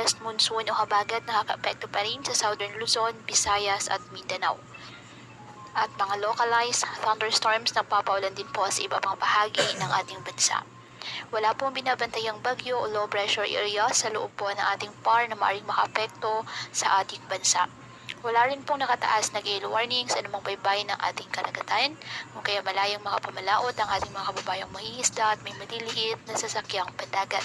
southwest monsoon o habagat nakaka-apekto pa rin sa southern Luzon, Visayas at Mindanao. At mga localized thunderstorms na papaulan din po sa iba pang bahagi ng ating bansa. Wala pong binabantayang bagyo o low pressure area sa loob po ng ating PAR na maaaring makaapekto sa ating bansa. Wala rin pong nakataas na gale warning sa anumang baybayin ng ating karagatan, kung kaya malayang mga pamalaot ang ating mga kababayang mangingisda at may maliliit na sasakyang pandagat.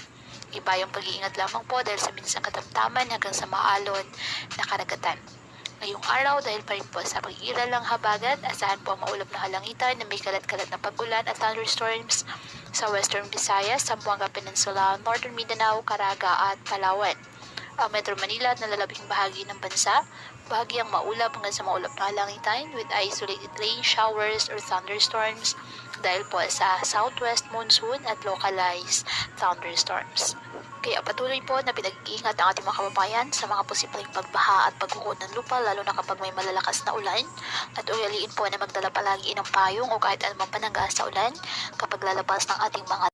Ibayang pag-iingat lamang po dahil sa minsang katamtaman hanggang sa maalon na karagatan. Ngayong araw, dahil pa rin po sa pag-iral ng habagat, asahan po ang maulap na halangitan na may kalat-kalat na pag-ulan at thunderstorms sa Western Visayas, Zamboanga Peninsula, Northern Mindanao, Caraga at Palawan. Ang Metro Manila at nalalabing bahagi ng bansa, bahagyang maulap hanggang sa maulap na halangitan with isolated rain showers or thunderstorms dahil po sa southwest monsoon at localized thunderstorms. Kaya patuloy po na pinag-iingat ang ating mga kababayan sa mga posibleng pagbaha at pagguho ng lupa lalo na kapag may malalakas na ulan at ugaliin po na magdala palagi ng payong o kahit anumang panangga sa ulan kapag lalabas ng ating mga